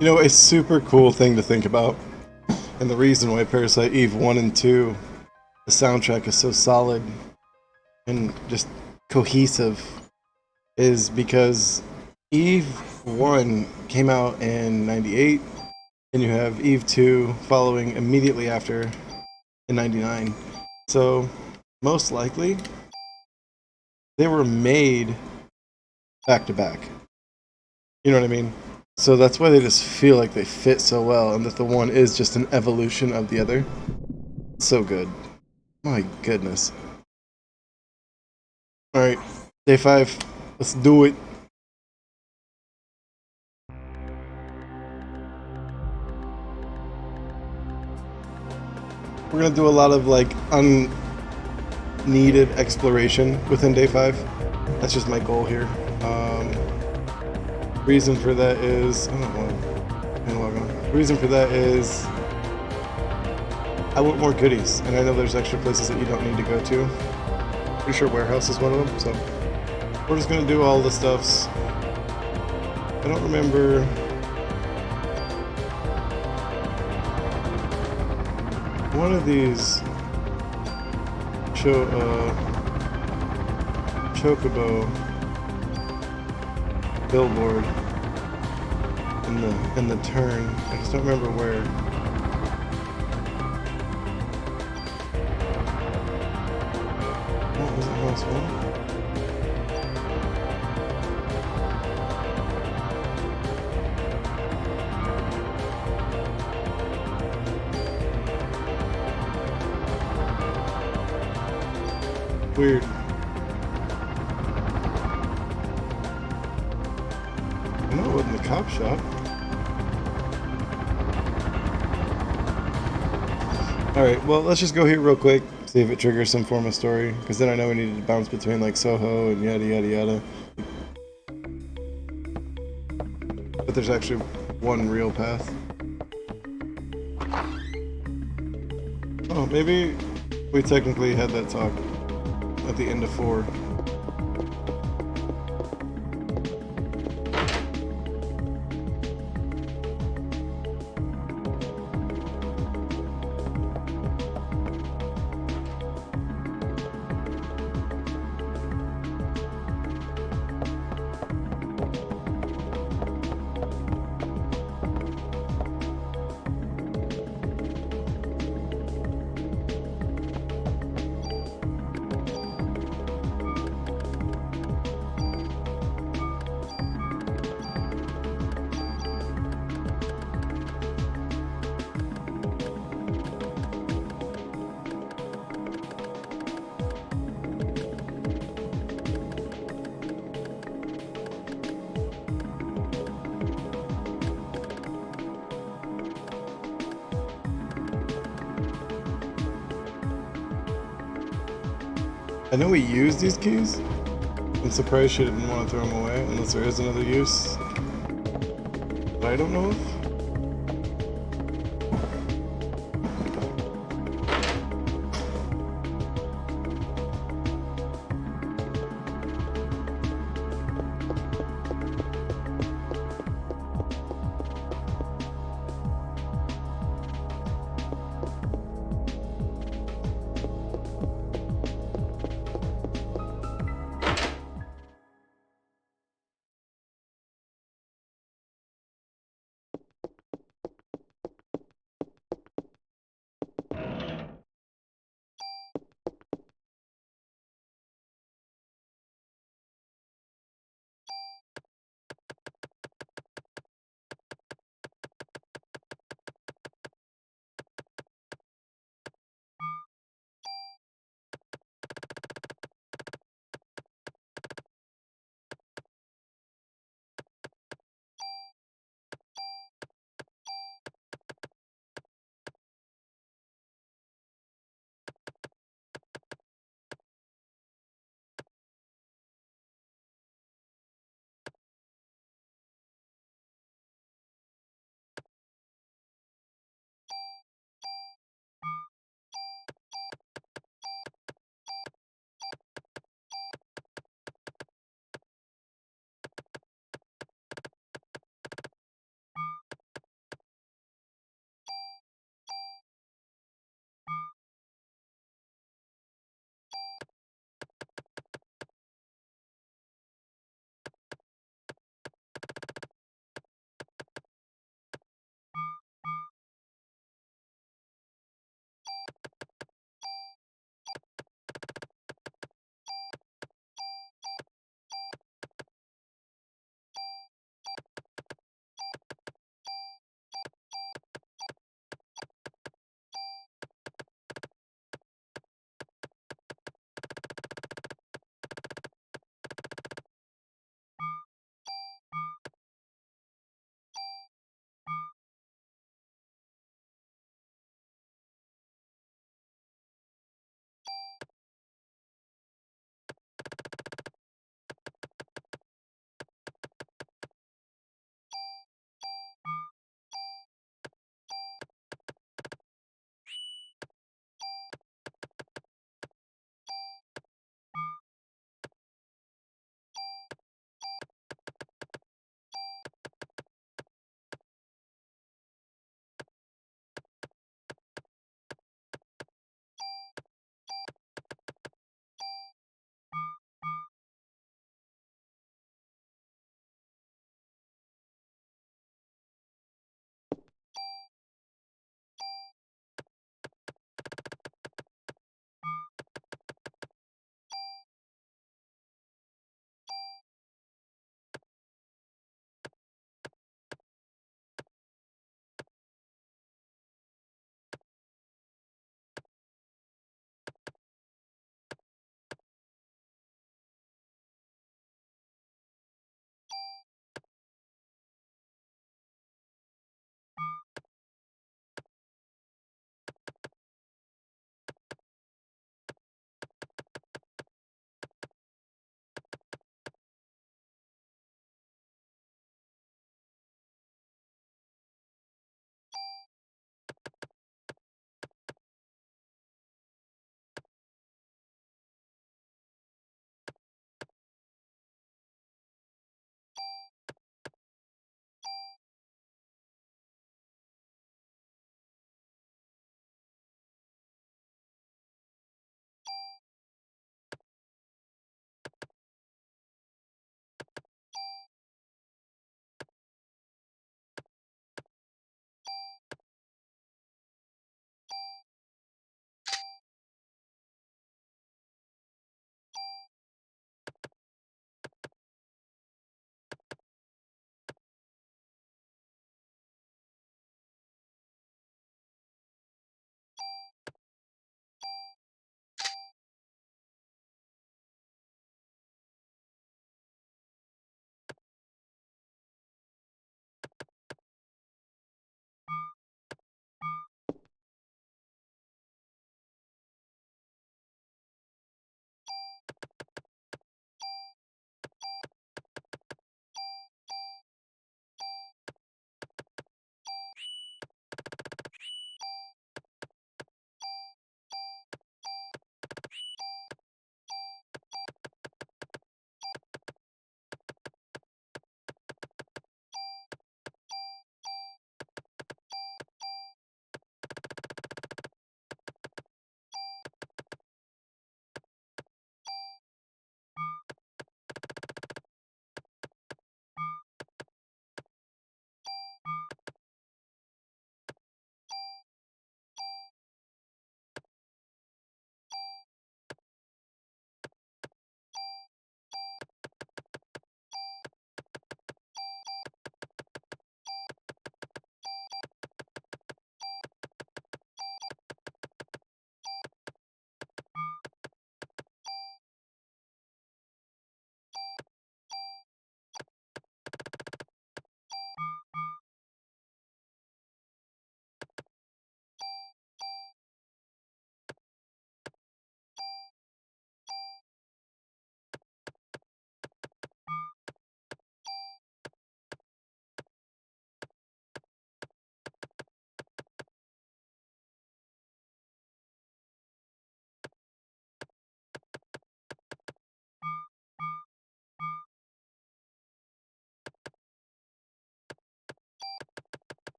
You know, a super cool thing to think about, and the reason why Parasite Eve 1 and 2, the soundtrack is so solid and just cohesive, is because Eve 1 came out in 98, and you have Eve 2 following immediately after in 99. So, most likely, they were made back to back. You know what I mean? So that's why they just feel like they fit so well, and that the one is just an evolution of the other. So good. My goodness. Alright, day 5. Let's do it. We're gonna do a lot of like unneeded exploration within day 5. That's just my goal here. Reason for that is reason for that is I want more goodies, and I know there's extra places that you don't need to go to. Pretty sure warehouse is one of them, so we're just gonna do all the stuffs. I don't remember. One of these chocobo billboard in the turn. I just don't remember where. What was it? House one? Weird. I know it wasn't the cop shop. Alright, well, let's just go here real quick, see if it triggers some form of story, because then I know we need to bounce between like Soho and yada yada yada. But there's actually one real path. Oh, maybe we technically had that talk at the end of 4. I know we use these keys. I'm surprised she didn't want to throw them away, unless there is another use. But I don't know if.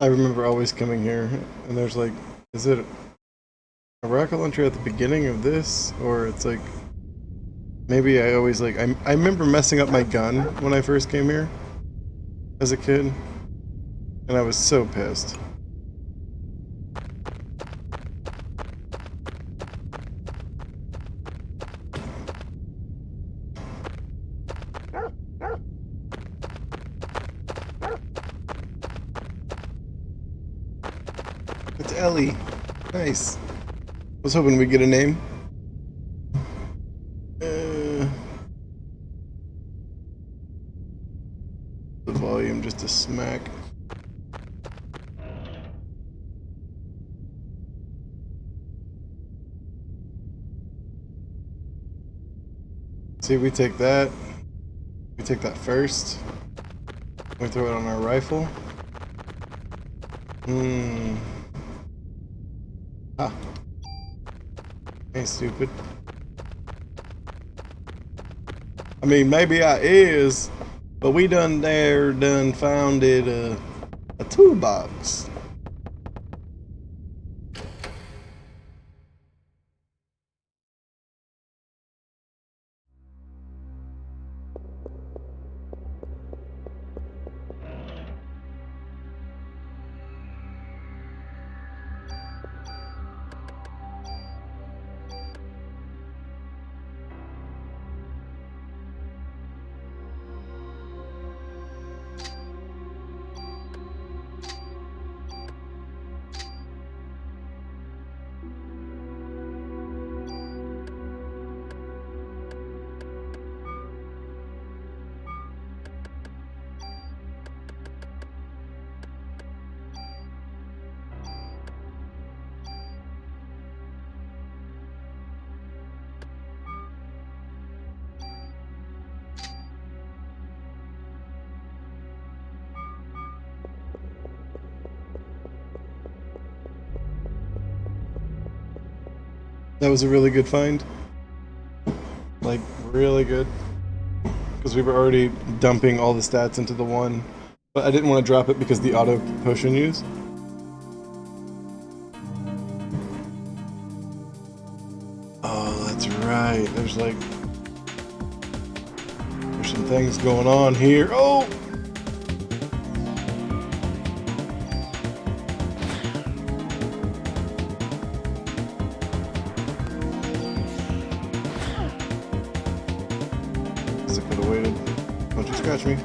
I remember always coming here, and there's like, is it a rocket launcher at the beginning of this, or it's like maybe I always like I remember messing up my gun when I first came here as a kid, and I was so pissed. It's Ellie. Nice. Was hoping we'd get a name. The volume just a smack. See, we take that. We take that first. We throw it on our rifle. Ah. Ain't stupid. I mean, maybe I is, but we done founded a toolbox. That was a really good find. Like, really good. Because we were already dumping all the stats into the one. But I didn't want to drop it because the auto potion use. Oh, that's right. There's some things going on here. Oh! Could have waited. Don't you scratch me.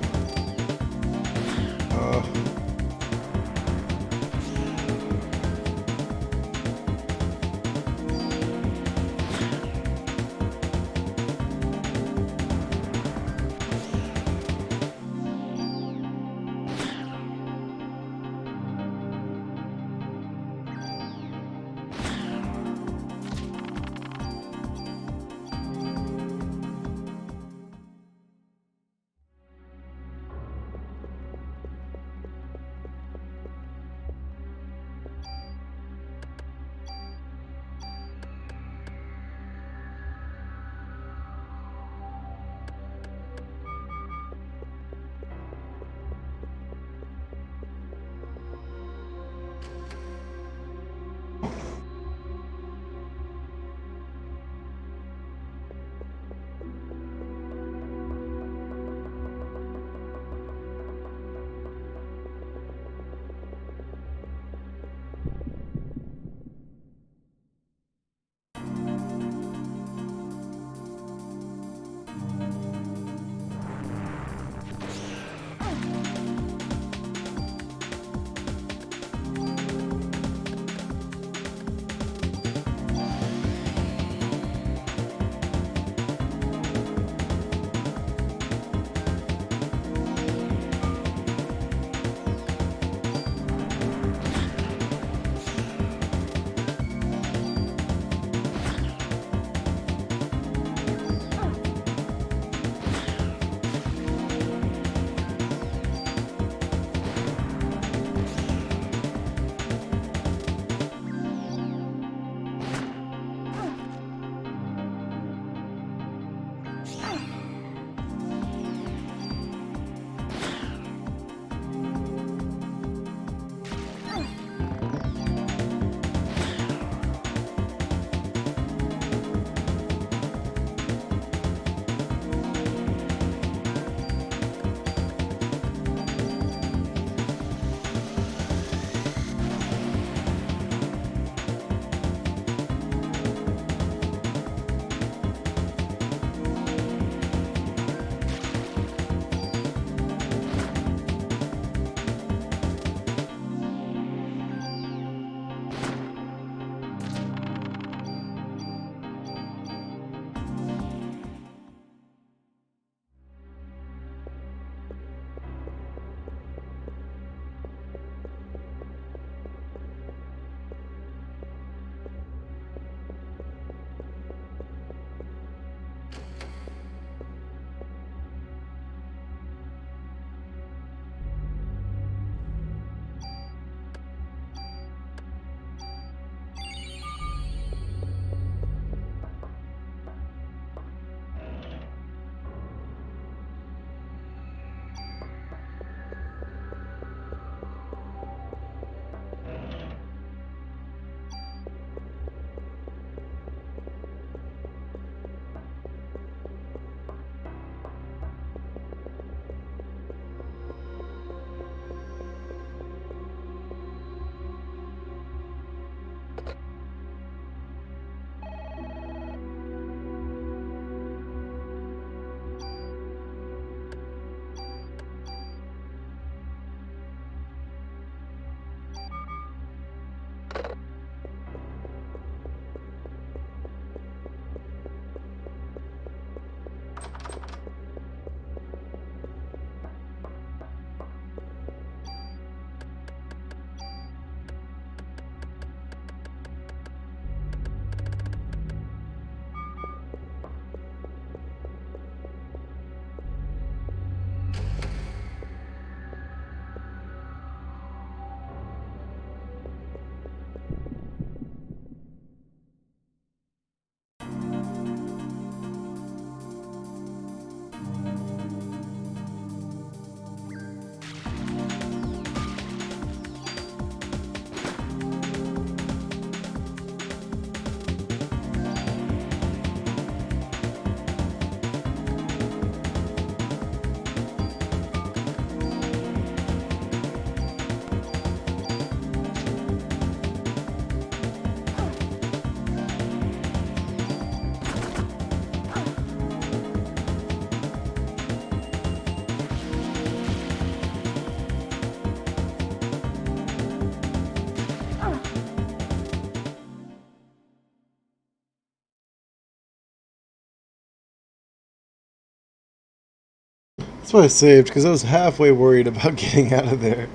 That's why I saved, because I was halfway worried about getting out of there.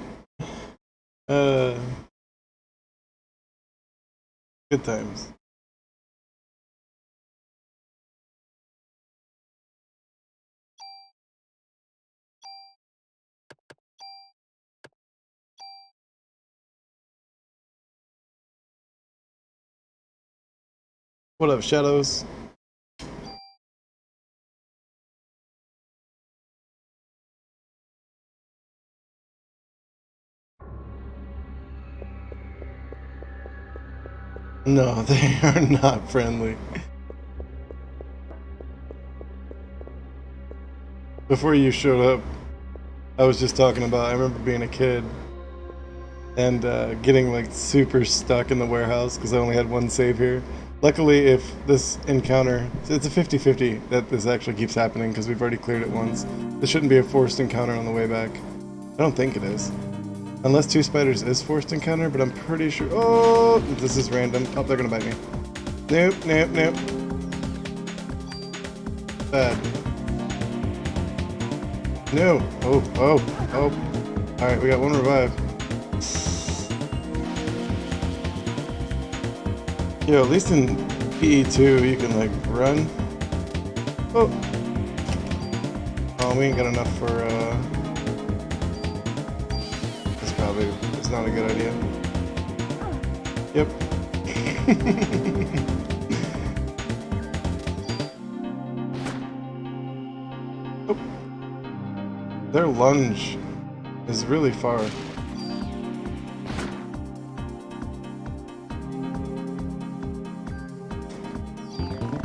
Good times. What up, Shadows? No, they are not friendly. Before you showed up, I was just talking about, I remember being a kid and getting like super stuck in the warehouse because I only had one save here. Luckily, if this encounter, it's a 50-50 that this actually keeps happening because we've already cleared it once. This shouldn't be a forced encounter on the way back. I don't think it is. Unless two spiders is forced encounter, but I'm pretty sure. Oh, this is random. Oh, they're gonna bite me. Nope, nope, nope. Bad. No. Oh, oh, oh. Alright, we got one revive. Yo, at least in PE2 you can like run. Oh. Oh, we ain't got enough for this probably is not a good idea. Yep. Oh. Their lunge is really far.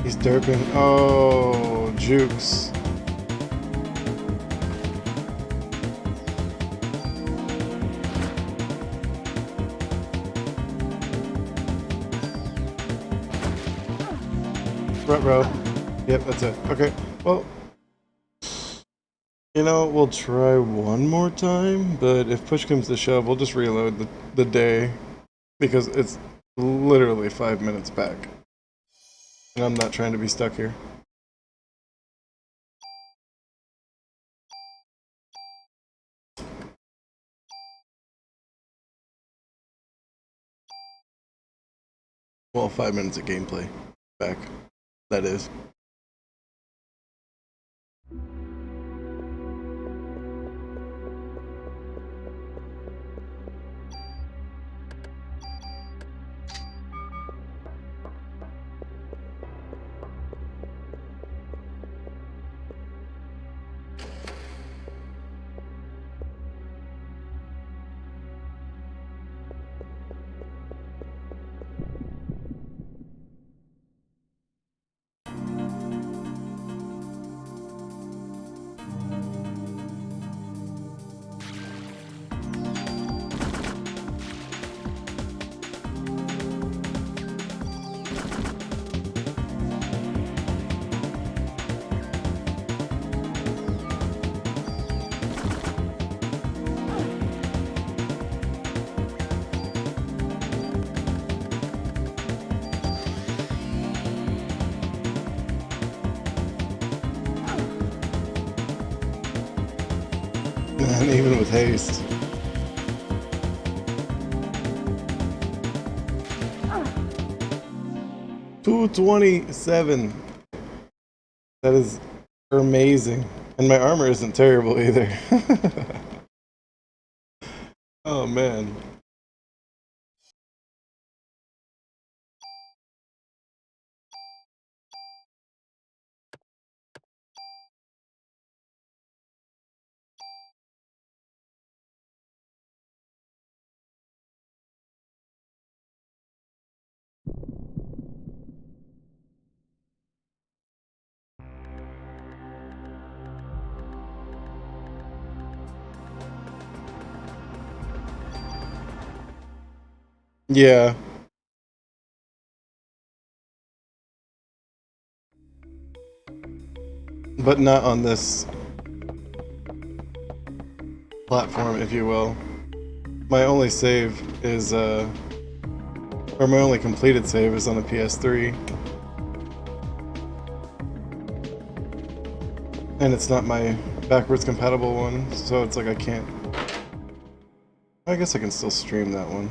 He's derping. Oh, jukes. Front row. Yep, that's it. Okay, well, you know, we'll try one more time, but if push comes to shove, we'll just reload the day because it's literally 5 minutes back. And I'm not trying to be stuck here. Well, 5 minutes of gameplay back. That is. And even with haste. $227. That is amazing. And my armor isn't terrible either. Oh man. Yeah. But not on this platform, if you will. My only save is, or my only completed save is on a PS3. And it's not my backwards compatible one, so it's like I can't. I guess I can still stream that one.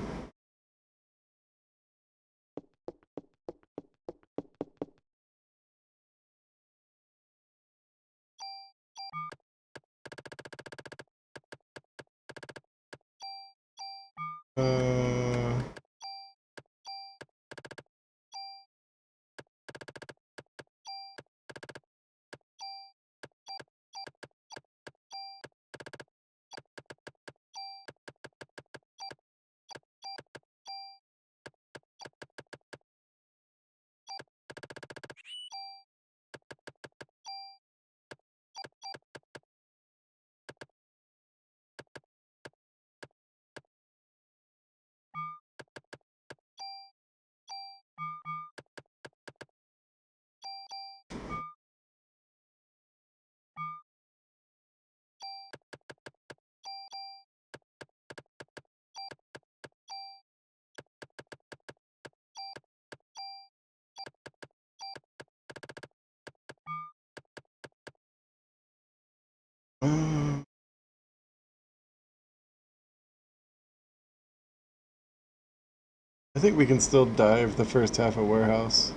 I think we can still dive the first half of warehouse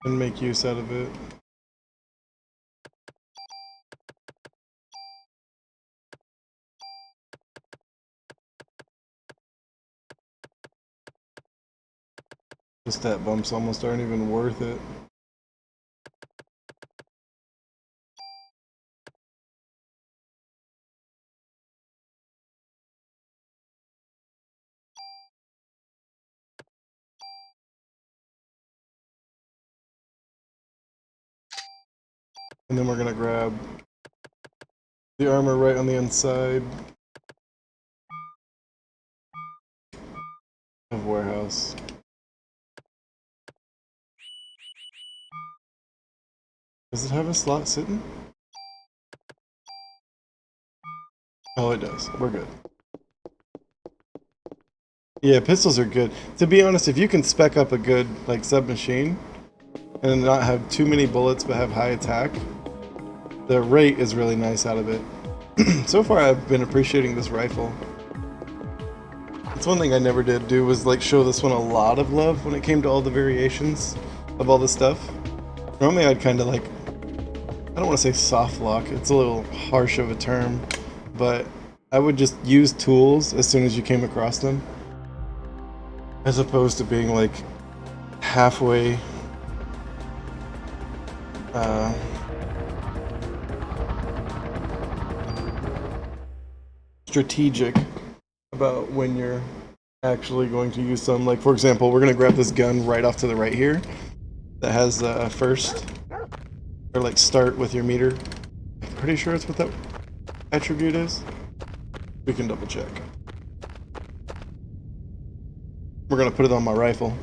and make use out of it. The stat bumps almost aren't even worth it. And then we're gonna grab the armor right on the inside of warehouse. Does it have a slot sitting? Oh, it does. We're good. Yeah, pistols are good. To be honest, if you can spec up a good like submachine and not have too many bullets but have high attack, the rate is really nice out of it. So far I've been appreciating this rifle. It's one thing I never did do was like show this one a lot of love when it came to all the variations of all the stuff. Normally I'd kind of like, I don't want to say soft lock, it's a little harsh of a term, but I would just use tools as soon as you came across them, as opposed to being like halfway strategic about when you're actually going to use some. Like for example, we're going to grab this gun right off to the right here that has first, or like start with your meter. I'm pretty sure it's what that attribute is. We can double check. We're going to put it on my rifle.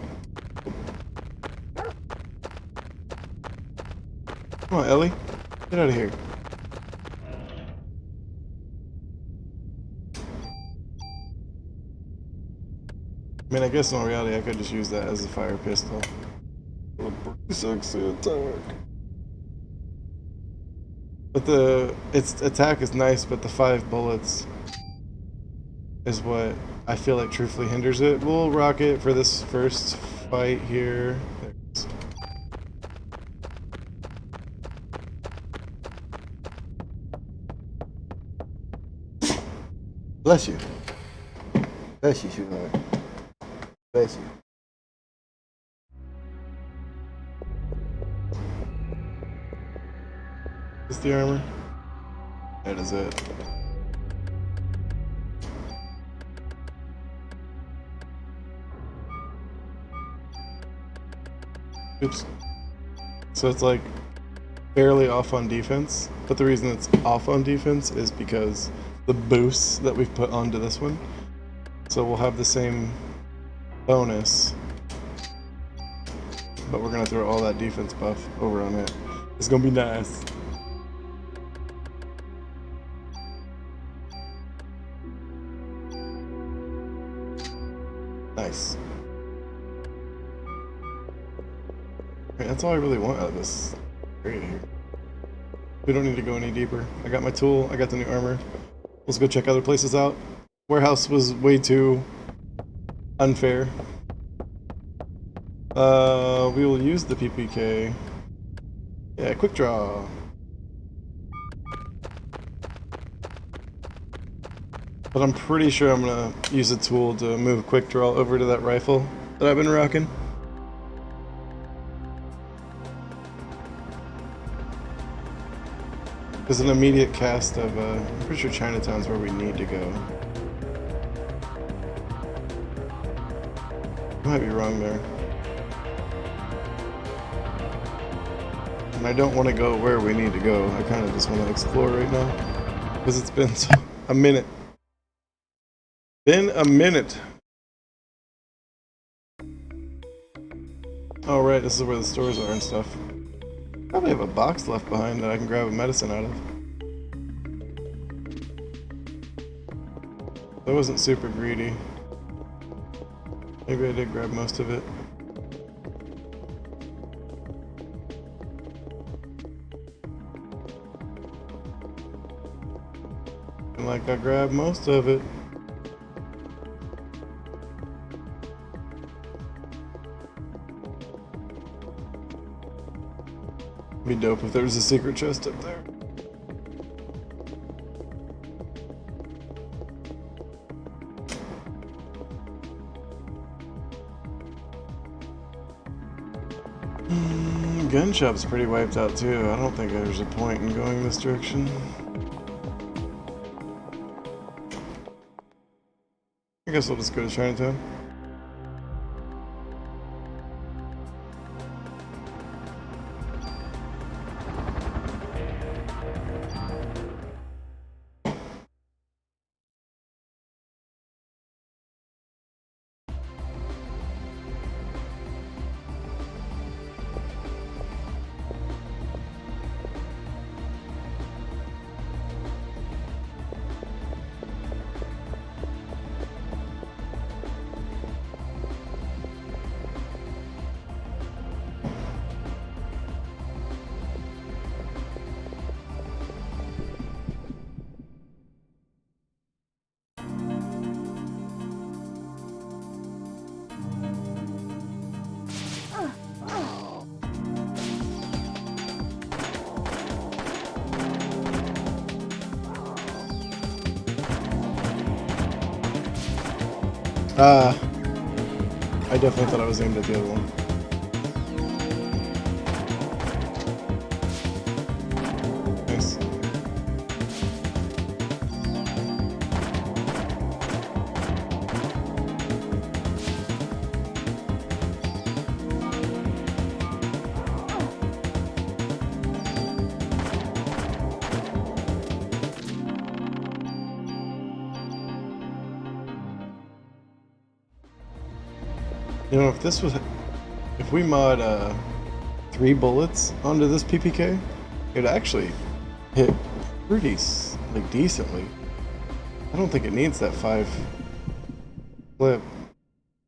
Come on, Ellie. Get out of here. I mean, I guess in reality I could just use that as a fire pistol. Sexy attack. But its attack is nice, but the 5 bullets is what I feel like truthfully hinders it. We'll rock it for this first fight here. Bless you. Bless you, sweetheart. Bless you. Is this the armor? That is it. Oops. So it's like barely off on defense, but the reason it's off on defense is because the boosts that we've put onto this one. So we'll have the same bonus, but we're gonna throw all that defense buff over on it. It's gonna be nice. Nice. Right, that's all I really want out of this area here. We don't need to go any deeper. I got my tool, I got the new armor. Let's go check other places out. Warehouse was way too unfair. We will use the PPK. Yeah, quick draw. But I'm pretty sure I'm gonna use a tool to move quick draw over to that rifle that I've been rocking. There's an immediate cast of, I'm pretty sure Chinatown's where we need to go. I might be wrong there. And I don't want to go where we need to go. I kind of just want to explore right now. Because it's been a minute. Been a minute. Oh right, this is where the stores are and stuff. Probably have a box left behind that I can grab a medicine out of. That wasn't super greedy. Maybe I did grab most of it. And like I grabbed most of it. Be dope if there was a secret chest up there. Gun shop's pretty wiped out too. I don't think there's a point in going this direction. I guess I'll just go to Chinatown. I definitely thought I was aimed at the other one. Nice. You know, if we mod 3 bullets onto this PPK, it'd actually hit pretty decently. I don't think it needs that 5 clip.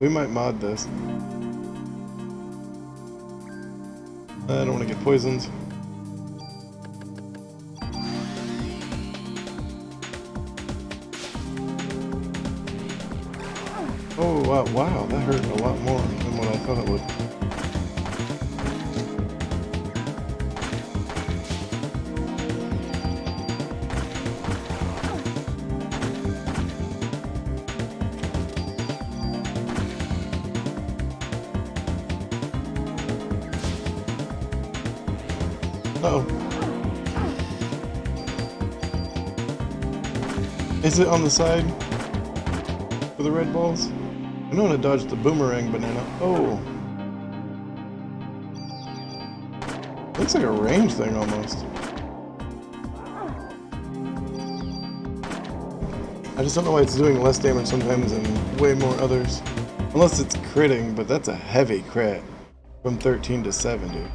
We might mod this. I don't want to get poisoned. Oh wow, that hurt a lot more than what I thought it would. Uh-oh. Is it on the side for the red balls? I know how to dodge the boomerang banana. Oh. Looks like a range thing almost. I just don't know why it's doing less damage sometimes and way more others. Unless it's critting, but that's a heavy crit. From 13 to 7, dude.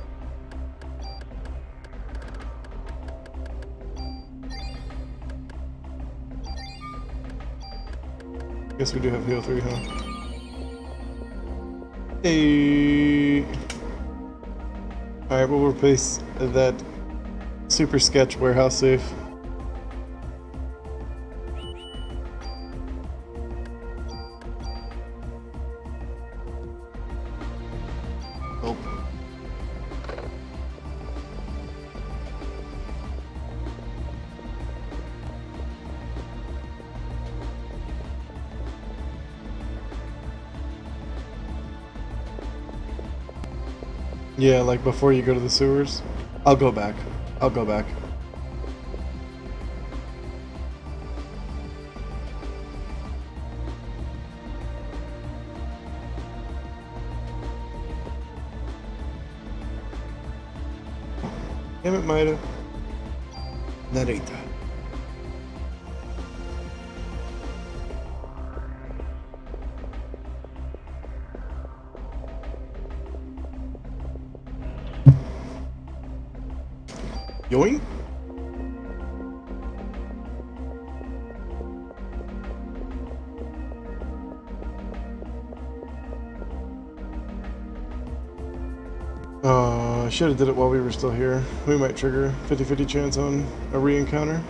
Guess we do have heal 3, huh? Hey. Alright, we'll replace that super sketch warehouse safe. Nope. Yeah, like before you go to the sewers. I'll go back. I'll go back. Damn it, Maida. That ain't that. Yoink? I should have did it while we were still here. We might trigger 50-50 chance on a re-encounter.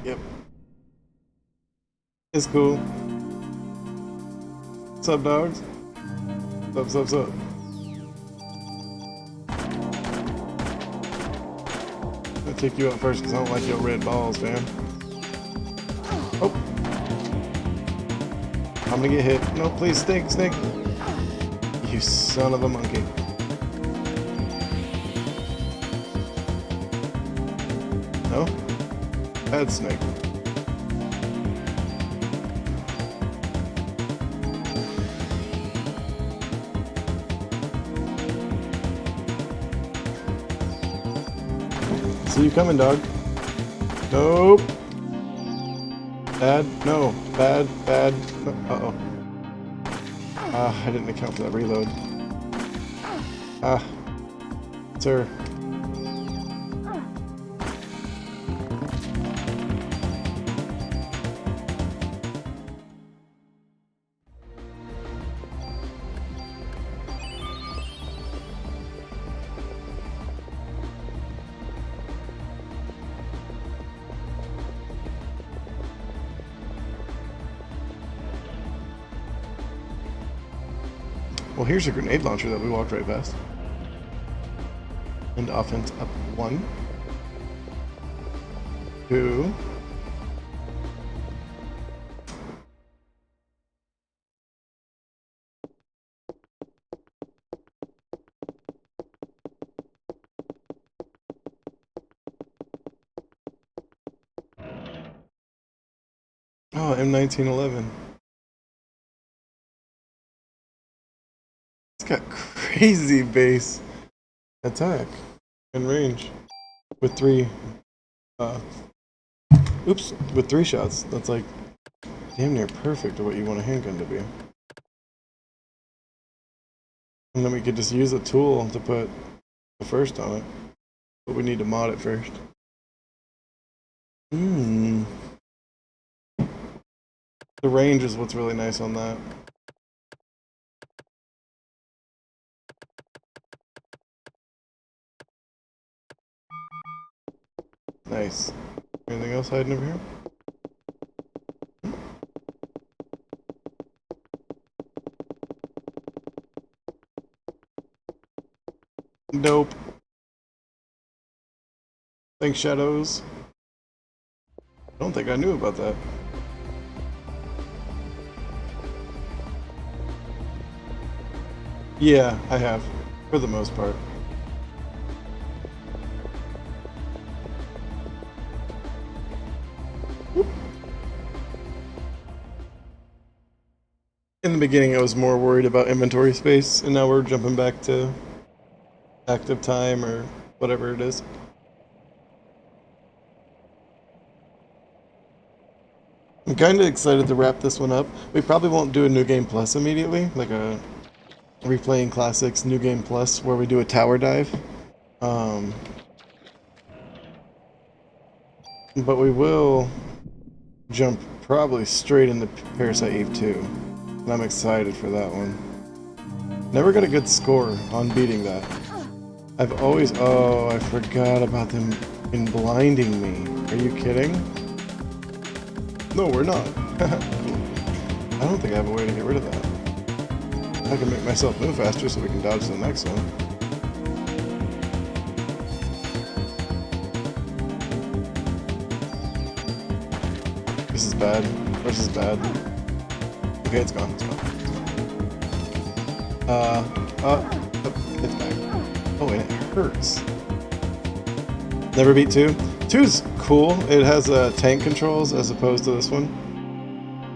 Yep. It's cool. What's up, dogs? What's up? I'll take you out first because I don't like your red balls, fam. Oh. I'm gonna get hit. No, please, snake. You son of a monkey. No? Bad snake. See you coming, dog. Nope. Bad. No. Bad. No. Uh-oh. I didn't account for that reload. Sir. Well, here's a grenade launcher that we walked right past. And offense up 1, 2. Oh, M1911. It's got crazy base attack and range with 3 with 3 shots. That's like damn near perfect to what you want a handgun to be. And then we could just use a tool to put the first on it, but we need to mod it first. The range is what's really nice on that. Nice. Anything else hiding over here? Nope. Thanks, Shadows. I don't think I knew about that. Yeah, I have, for the most part. In the beginning, I was more worried about inventory space, and now we're jumping back to active time or whatever it is. I'm kind of excited to wrap this one up. We probably won't do a New Game Plus immediately, like a Replaying Classics New Game Plus, where we do a tower dive. But we will jump probably straight into Parasite Eve 2. And I'm excited for that one. Never got a good score on beating that. I've always... Oh, I forgot about them in blinding me. Are you kidding? No, we're not. I don't think I have a way to get rid of that. I can make myself move faster so we can dodge the next one. This is bad. This is bad. Okay, it's gone. It's gone. It's back. Oh, and it hurts. Never beat 2. 2's cool. It has tank controls as opposed to this one.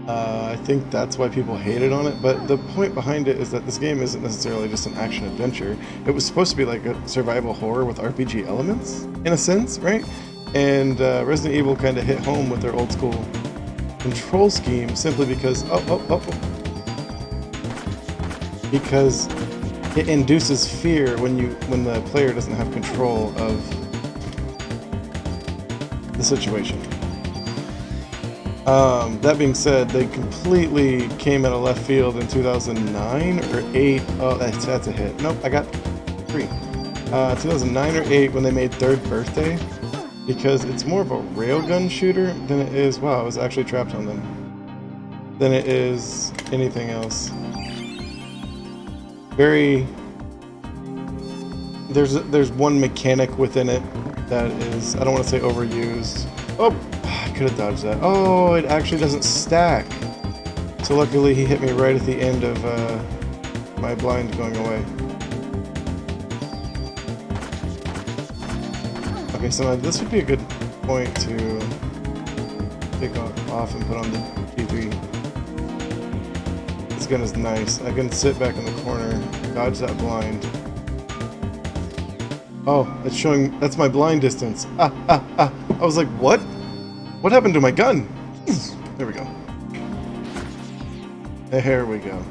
I think that's why people hated on it, but the point behind it is that this game isn't necessarily just an action-adventure. It was supposed to be like a survival horror with RPG elements, in a sense, right? And Resident Evil kind of hit home with their old-school control scheme simply because... Because it induces fear when the player doesn't have control of the situation. That being said, they completely came out of left field in 2009 or 8. Oh, that's a hit. Nope, I got 3. 2009 or 8 when they made Third Birthday, because it's more of a railgun shooter than it is... Wow, I was actually trapped on them. Than it is anything else. Very... There's one mechanic within it that is... I don't want to say overused. Oh! I could have dodged that. Oh, it actually doesn't stack. So luckily he hit me right at the end of my blind going away. Okay, so now this would be a good point to take off and put on the G3. This gun is nice. I can sit back in the corner, dodge that blind. Oh, it's showing... That's my blind distance. I was like, what? What happened to my gun? There we go. There we go.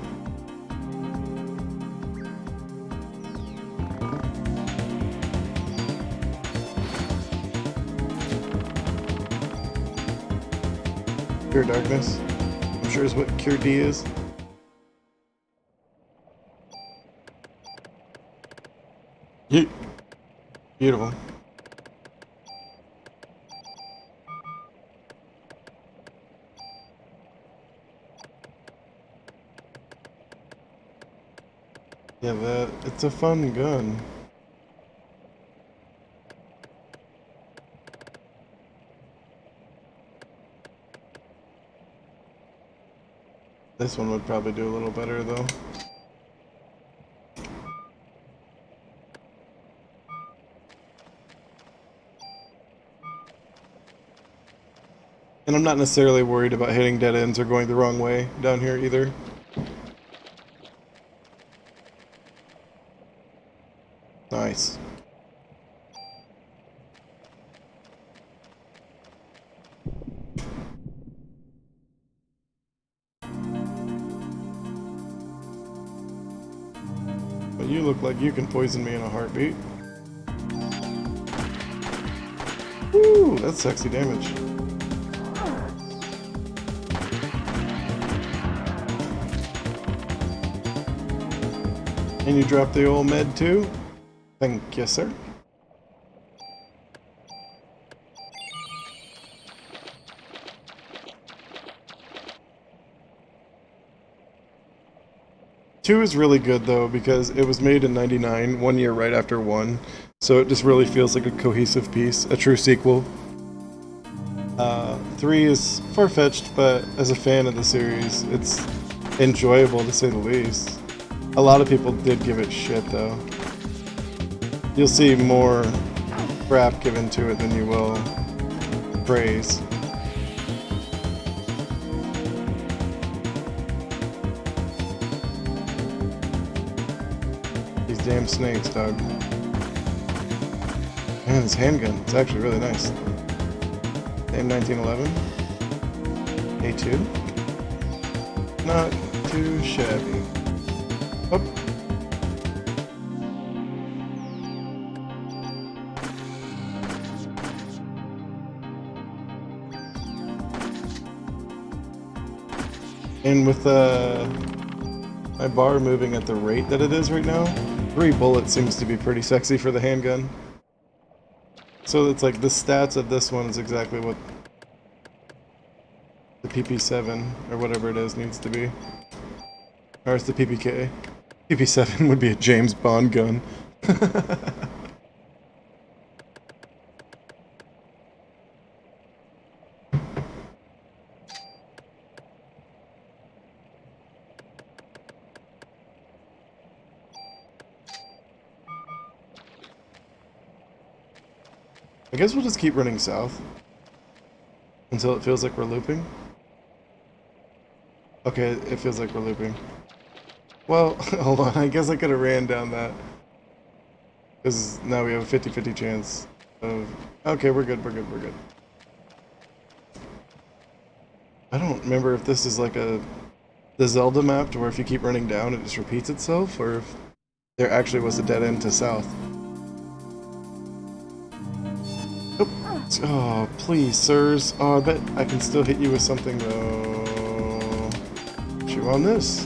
Cure darkness. I'm sure is what Cure D is. Yeet. Beautiful. Yeah, it's a fun gun. This one would probably do a little better though. And I'm not necessarily worried about hitting dead ends or going the wrong way down here either. Nice. But you look like you can poison me in a heartbeat. Woo, that's sexy damage. And you dropped the old med too? Thank you, sir. Two is really good though because it was made in '99, 1 year right after 1, so it just really feels like a cohesive piece, a true sequel. 3 is far-fetched, but as a fan of the series, it's enjoyable to say the least. A lot of people did give it shit though. You'll see more crap given to it than you will praise. These damn snakes, dog. Man, this handgun, it's actually really nice. M1911. A2. Not too shabby. Oh. And with my bar moving at the rate that it is right now, 3 bullets seems to be pretty sexy for the handgun. So it's like the stats of this one is exactly what the PP7 or whatever it is needs to be. Or it's the PPK. PP7 would be a James Bond gun. I guess we'll just keep running south until it feels like we're looping. Okay, it feels like we're looping. Well, hold on, I guess I could have ran down that. Because now we have a 50-50 chance of... Okay, we're good, we're good, we're good. I don't remember if this is like the Zelda map to where if you keep running down it just repeats itself, or if there actually was a dead end to south. Oh, please, sirs. Oh, I bet I can still hit you with something, though. Chew on this.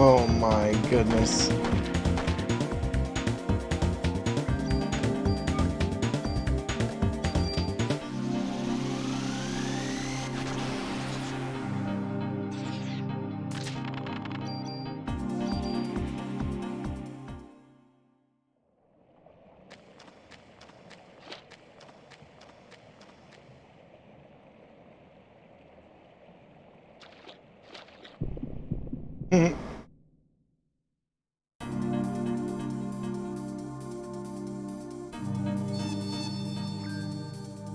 Oh my goodness.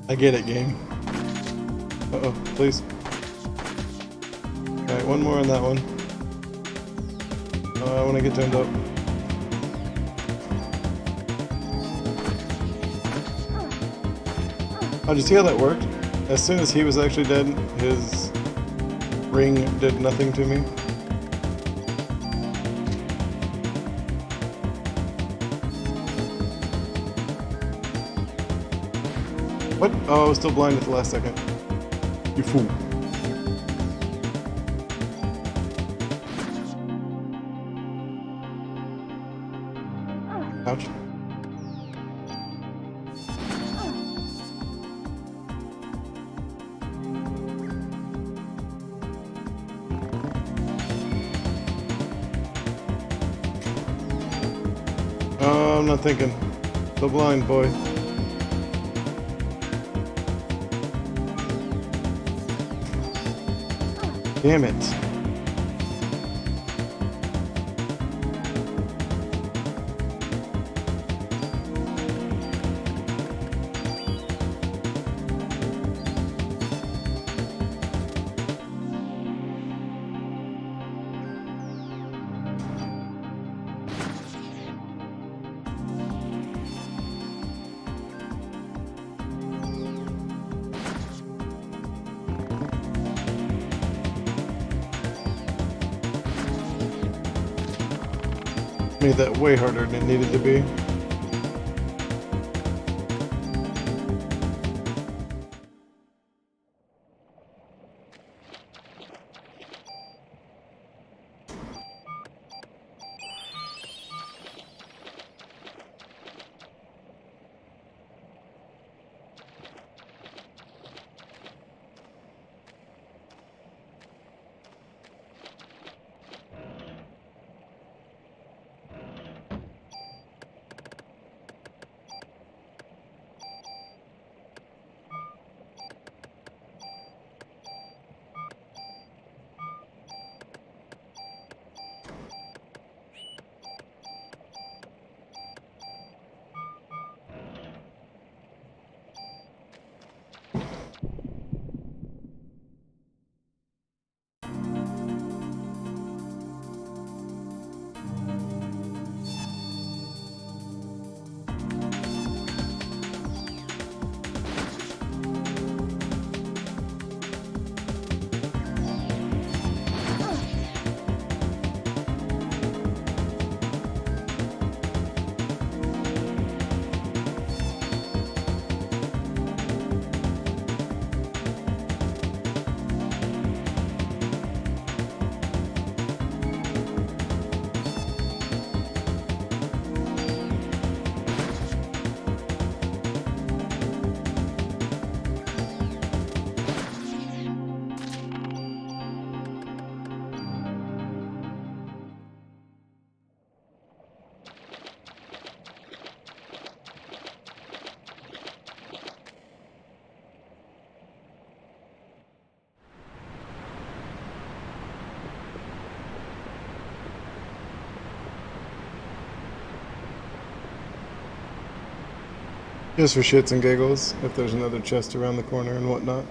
I get it, game. Uh-oh, please. Alright, one more on that one. I want to get turned up. Oh, did you see how that worked? As soon as he was actually dead, his ring did nothing to me. What? Oh, I was still blind at the last second. You fool. Ouch. I'm not thinking. The blind boy. Damn it. Made that way harder than it needed to be. Just for shits and giggles, if there's another chest around the corner and whatnot.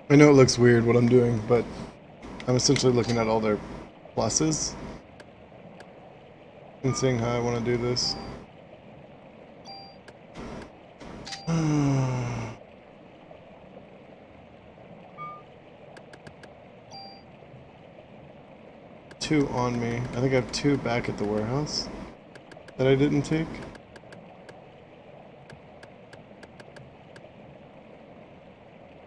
I know it looks weird what I'm doing, but I'm essentially looking at all their pluses and seeing how I want to do this. Two on me. I think I have two back at the warehouse that I didn't take.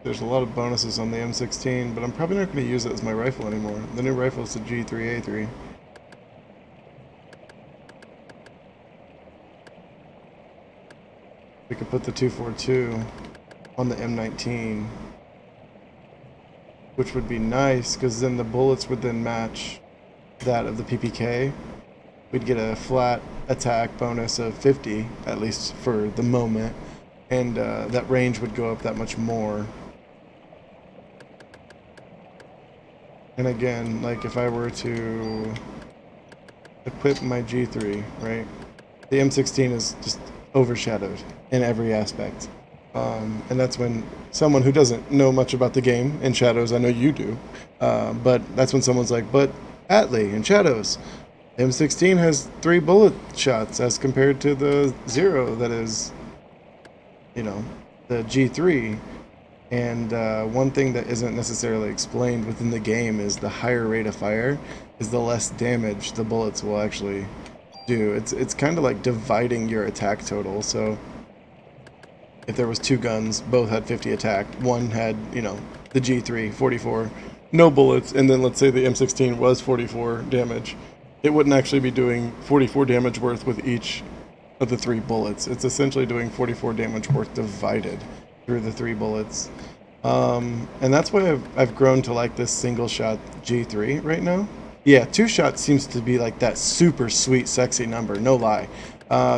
There's a lot of bonuses on the M16, but I'm probably not going to use it as my rifle anymore. The new rifle is the G3A3. We could put the 242 on the M19, which would be nice because then the bullets would then match that of the PPK. We'd get a flat attack bonus of 50, at least for the moment, and that range would go up that much more. And again, like if I were to equip my G3, right? The M16 is just overshadowed in every aspect. And that's when someone who doesn't know much about the game in Shadows, I know you do, but that's when someone's like, but Atlee in Shadows, M16 has 3 bullet shots as compared to the 0 that is you know, the G3. And one thing that isn't necessarily explained within the game is the higher rate of fire is the less damage the bullets will actually do. It's kind of like dividing your attack total. So if there was two guns, both had 50 attack, one had, you know, the G3, 44, no bullets, and then let's say the M16 was 44 damage, it wouldn't actually be doing 44 damage worth with each of the 3 bullets. It's essentially doing 44 damage worth divided through the 3 bullets. And that's why I've grown to like this single shot G3 right now. Yeah, 2 shots seems to be like that super sweet, sexy number, no lie.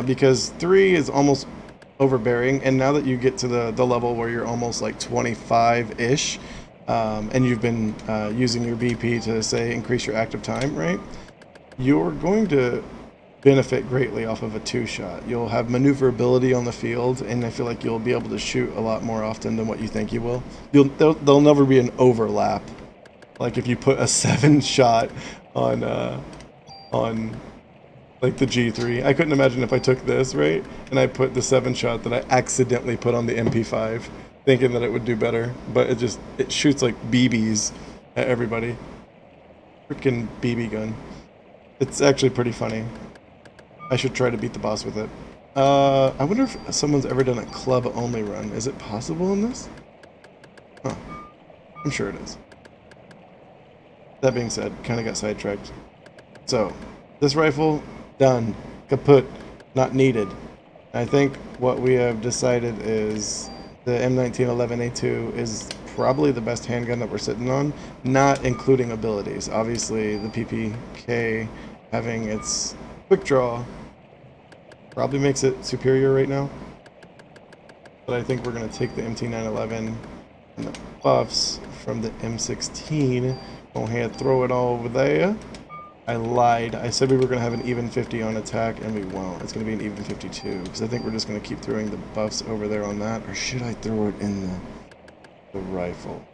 Because 3 is almost overbearing, and now that you get to the level where you're almost like 25-ish, and you've been using your BP to, say, increase your active time, right? You're going to benefit greatly off of a 2-shot. You'll have maneuverability on the field, and I feel like you'll be able to shoot a lot more often than what you think you will. There'll never be an overlap. Like if you put a 7-shot on like the G3, I couldn't imagine if I took this, right, and I put the 7-shot that I accidentally put on the Ep5, thinking that it would do better, but it shoots like BBs at everybody. Freaking BB gun. It's actually pretty funny. I should try to beat the boss with it. I wonder if someone's ever done a club-only run. Is it possible in this? Huh. I'm sure it is. That being said, kind of got sidetracked. So, this rifle, done. Kaput. Not needed. I think what we have decided is the M1911A2 is probably the best handgun that we're sitting on, not including abilities. Obviously, the PPK having its quick draw probably makes it superior right now. But I think we're going to take the MT911 and the buffs from the M16. Go ahead, throw it all over there. I lied. I said we were going to have an even 50 on attack, and we won't. It's going to be an even 52, because I think we're just going to keep throwing the buffs over there on that. Or should I throw it in the rifle?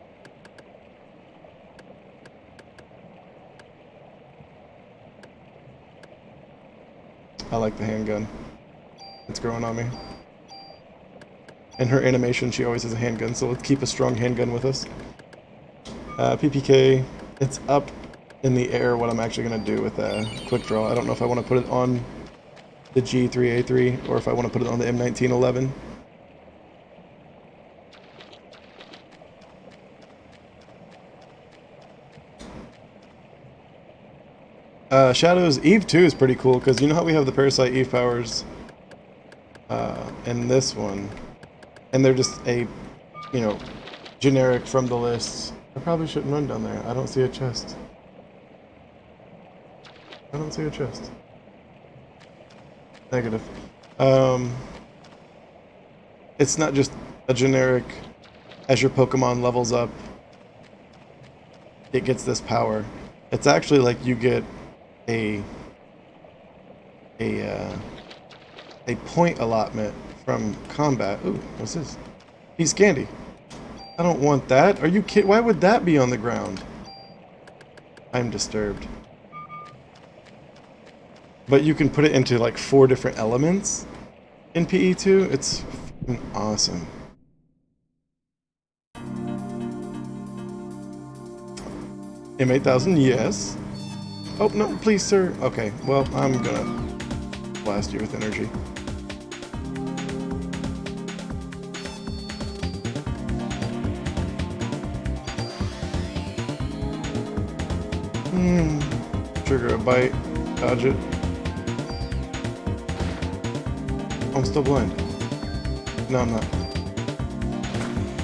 I like the handgun. It's growing on me. In her animation, she always has a handgun, so let's keep a strong handgun with us. PPK, it's up in the air what I'm actually going to do with a quick draw. I don't know if I want to put it on the G3A3 or if I want to put it on the M1911. Shadow's Eve 2 is pretty cool, because you know how we have the Parasite Eve powers in this one, and they're just a, you know, generic from the list. I probably shouldn't run down there. I don't see a chest. I don't see a chest. Negative. It's not just a generic, as your Pokemon levels up, it gets this power. It's actually like you get a point allotment from combat. Ooh, what's this? Piece of candy. I don't want that. Are you kidding? Why would that be on the ground? I'm disturbed. But you can put it into like 4 different elements in PE2. It's f***ing awesome. M8000, yes. Oh, no, please, sir. Okay, well, I'm gonna blast you with energy. Trigger a bite. Dodge it. I'm still blind. No, I'm not.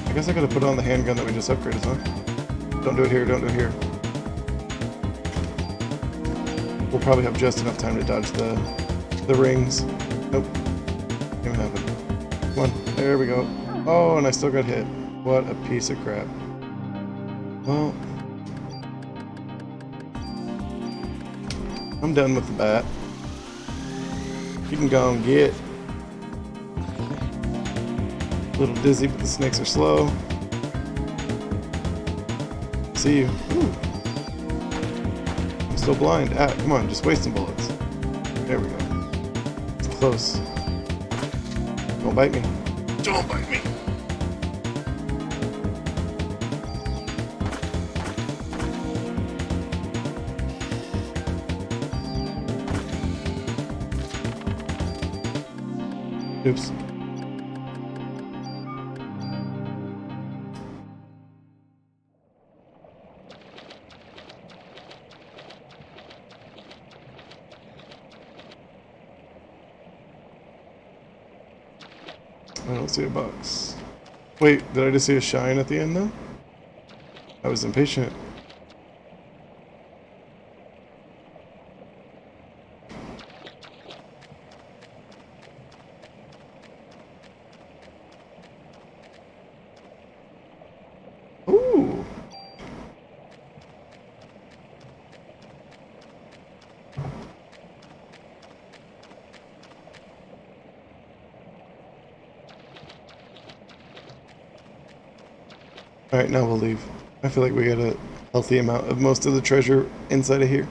I guess I could have put on the handgun that we just upgraded, huh? Don't do it here, don't do it here. We'll probably have just enough time to dodge the rings. Nope. Didn't even happen. Come on, there we go. Oh, and I still got hit. What a piece of crap. Well, I'm done with the bat. You can go and get. A little dizzy, but the snakes are slow. See you. Ooh. I'm still blind. Ah, come on, just waste some bullets. There we go. It's close. Don't bite me. Don't bite me. Oops. I don't see a box. Wait, did I just see a shine at the end though? I was impatient. Ooh. Alright, now we'll leave. I feel like we got a healthy amount of most of the treasure inside of here.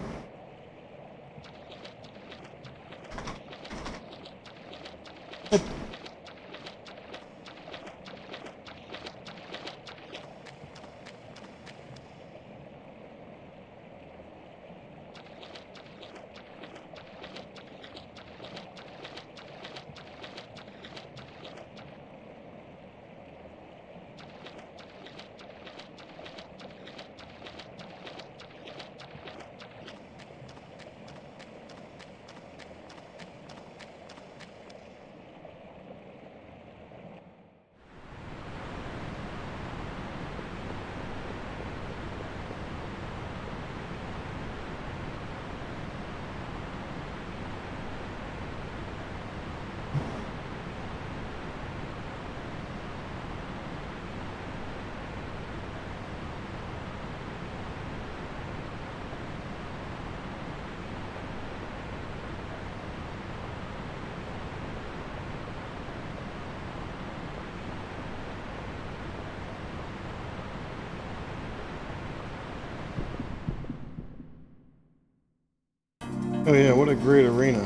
Oh yeah, what a great arena.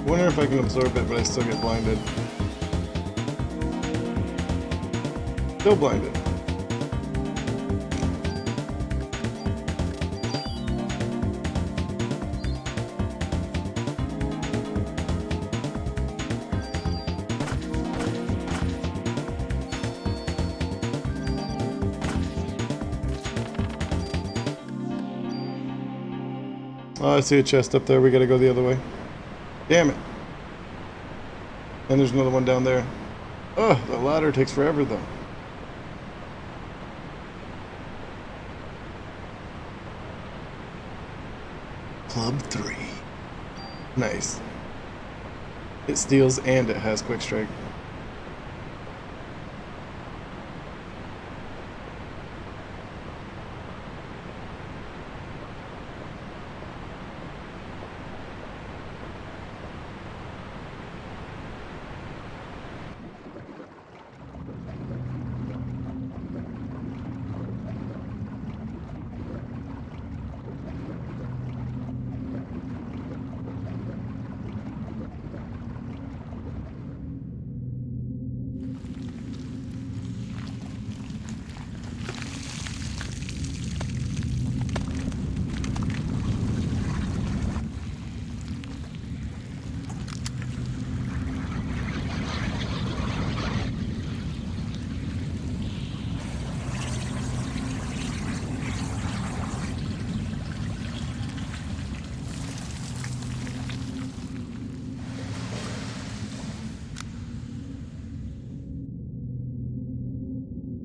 Wonder if I can absorb it, but I still get blinded. Still blinded. Oh, I see a chest up there. We gotta go the other way. Damn it. And there's another one down there. Oh, the ladder takes forever though. Club 3. Nice. It steals and it has quick strike.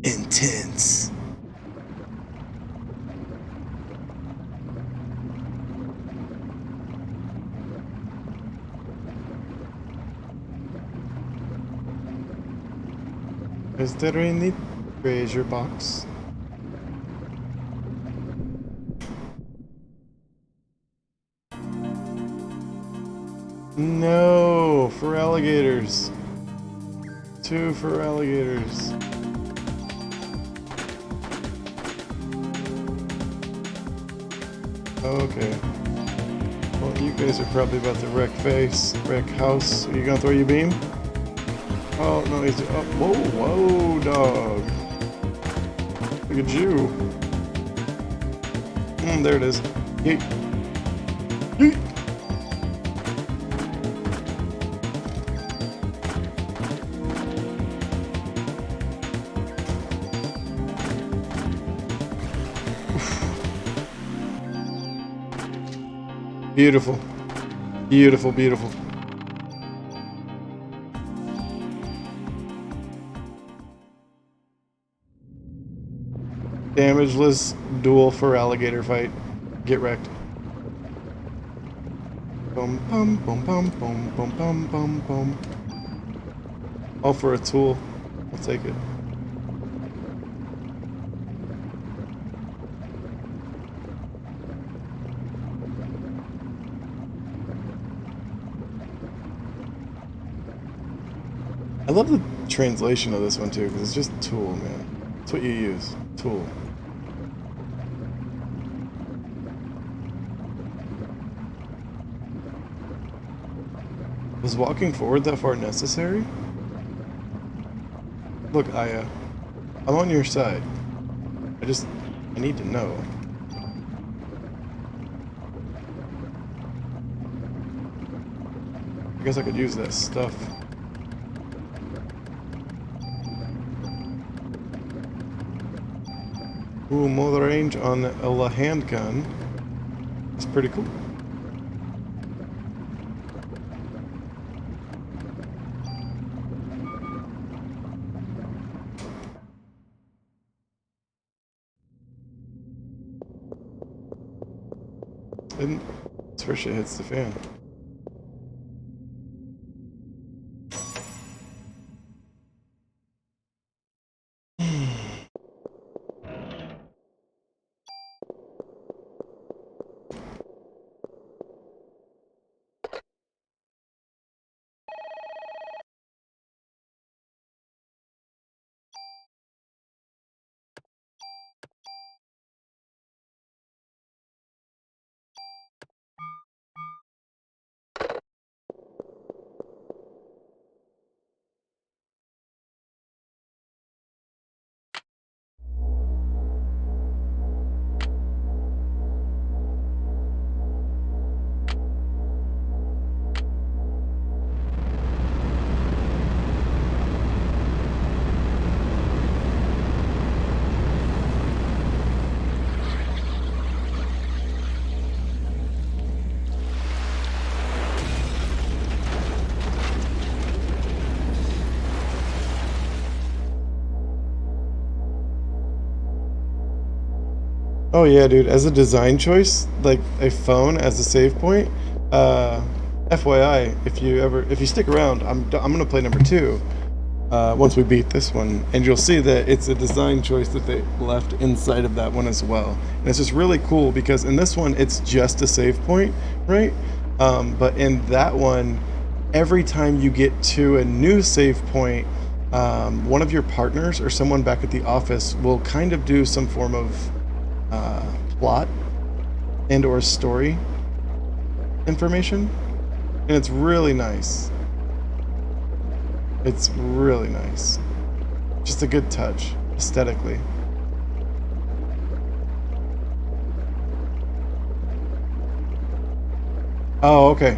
Intense. Is there any treasure box? No, for alligators. 2 for alligators. Okay. Well, you guys are probably about to wreck house. Are you gonna throw your beam? Oh, no, he's... Oh, whoa, dog. Look at you. There it is. Yeet. Yeet. Beautiful. Beautiful, beautiful. Damageless duel for alligator fight. Get wrecked. Boom, bum, boom, bum, boom, boom, bum, bum, boom. All for a tool. I'll take it. I love the translation of this one too, because it's just tool, man. It's what you use. Tool. Was walking forward that far necessary? Look, Aya, I'm on your side. I need to know. I guess I could use that stuff. Ooh, more range on a handgun. That's pretty cool. And that's where shit hits the fan. Oh yeah, dude. As a design choice, like a phone as a save point. FYI, if you stick around, I'm gonna play number 2. Once we beat this one, and you'll see that it's a design choice that they left inside of that one as well. And it's just really cool because in this one, it's just a save point, right? But in that one, every time you get to a new save point, one of your partners or someone back at the office will kind of do some form of plot and or story information, and it's really nice. It's really nice. Just a good touch aesthetically. Oh, okay.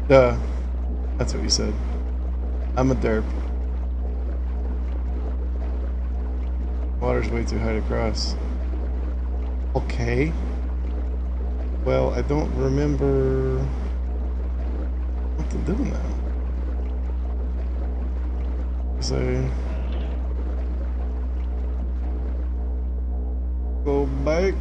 Duh. That's what you said. I'm a derp. Water's way too high to cross. Okay. Well, I don't remember what to do now. So go back.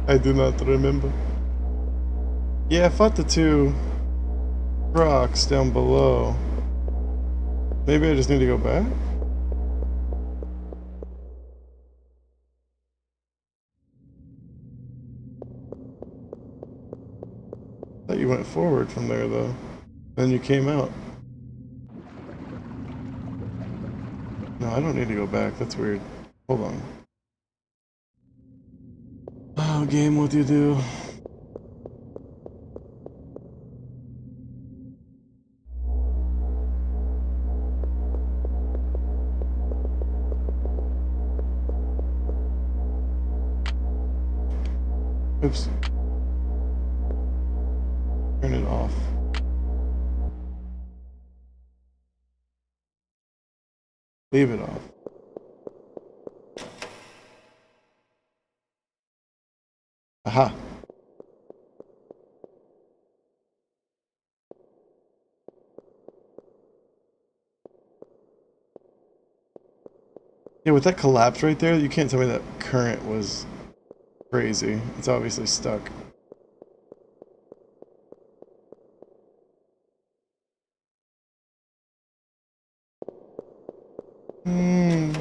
I do not remember. Yeah, I fought the two rocks down below. Maybe I just need to go back? I thought you went forward from there though. Then you came out. No, I don't need to go back. That's weird. Hold on. Oh, game, what do you do? Oops. Turn it off. Leave it off. Aha. Yeah, with that collapse right there, you can't tell me that current was crazy. It's obviously stuck. Hmm.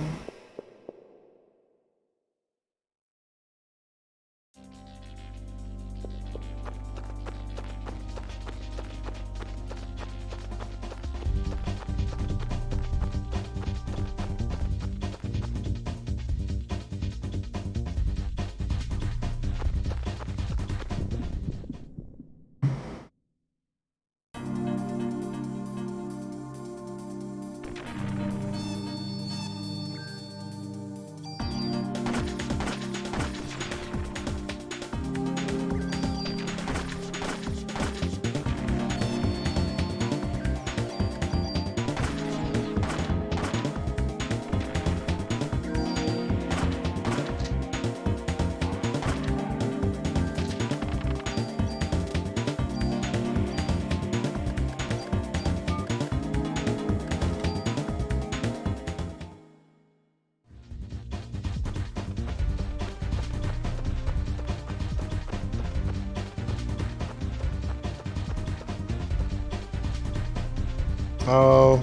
Oh.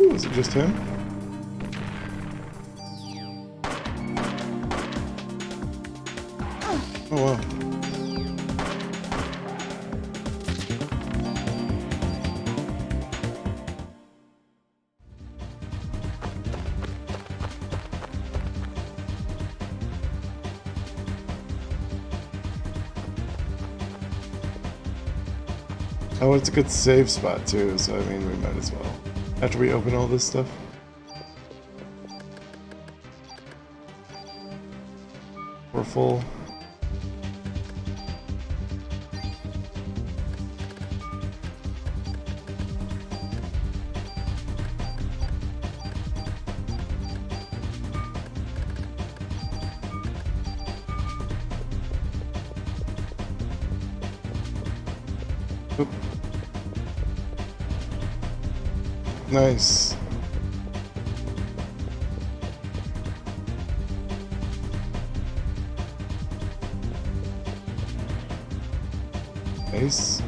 Ooh, is it just him? Oh wow. Oh, it's a good save spot too, so I mean we might as well. After we open all this stuff. We're full. Oop. Nice. Nice.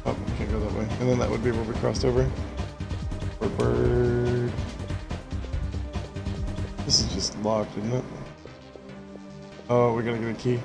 Oh, we can't go that way. And then that would be where we crossed over. Bird. This is just locked, isn't it? Oh, we gotta get a key.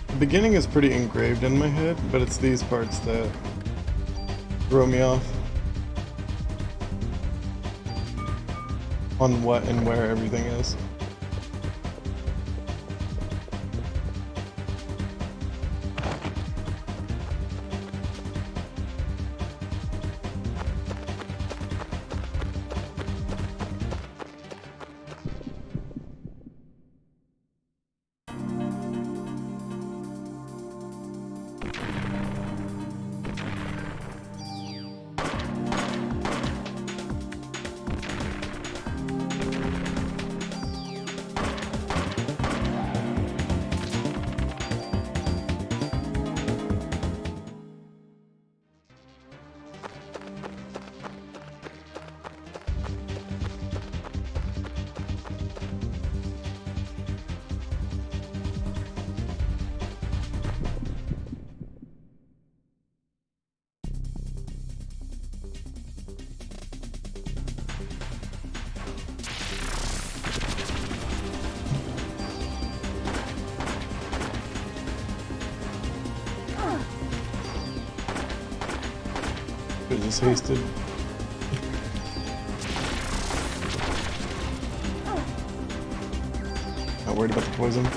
The beginning is pretty engraved in my head, but it's these parts that throw me off. on what and where everything is. It just hasted. Not worried about the poison.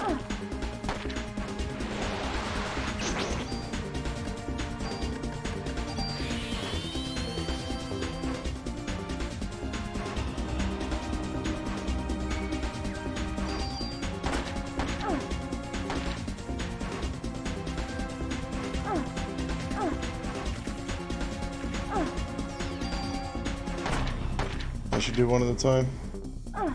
I should do one at a time. I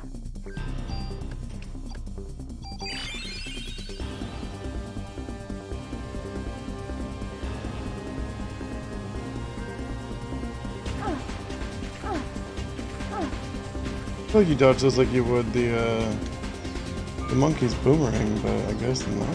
feel like you dodge those like you would the monkey's boomerang, but I guess not.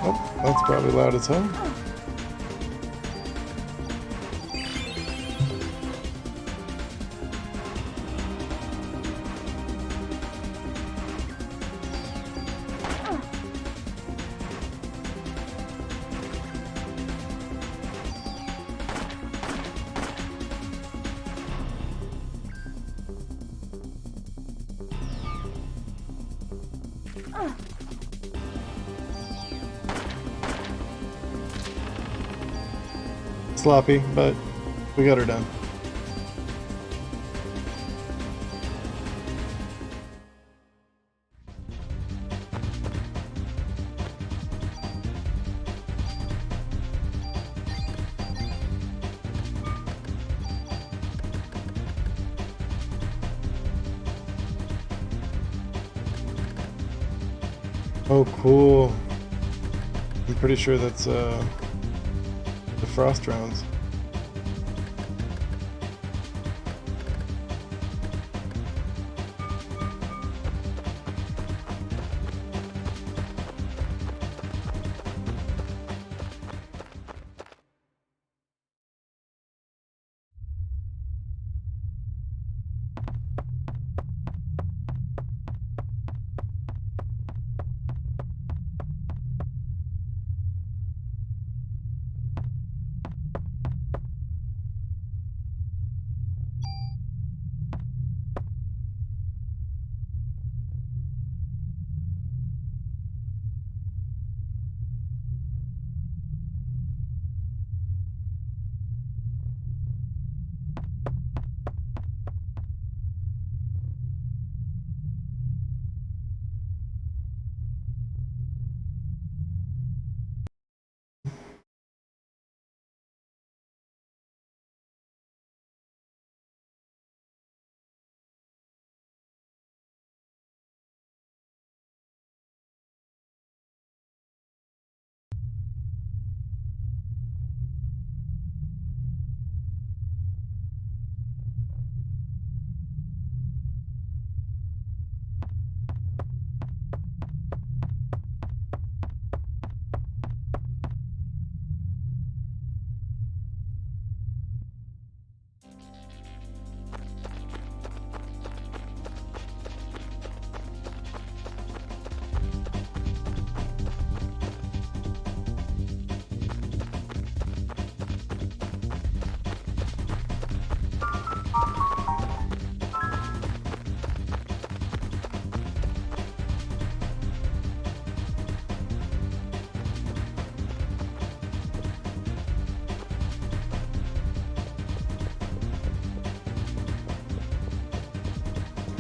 Oh, that's probably loud as hell. Sloppy, but we got her done. Oh, cool. I'm pretty sure that's the frost rounds.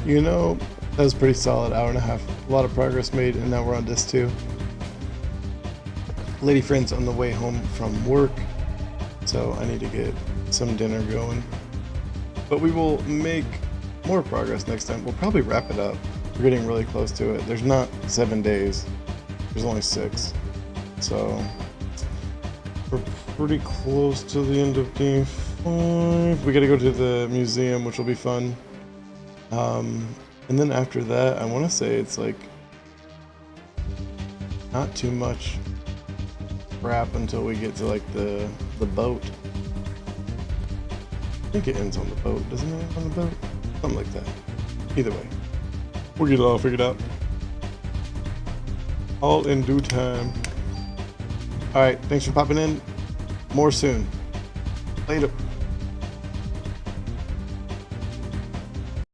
You know, that was pretty solid. Hour and a half. A lot of progress made, and now we're on disc 2. Lady friend's on the way home from work, so I need to get some dinner going. But we will make more progress next time. We'll probably wrap it up. We're getting really close to it. There's not 7 days. There's only 6. So we're pretty close to the end of day 5. We gotta go to the museum, which will be fun. And then after that, I want to say it's like not too much crap until we get to like the boat. I think it ends on the boat, doesn't it end on the boat? Something like that. Either way, we'll get it all figured out. All in due time. Alright, thanks for popping in. More soon. Later.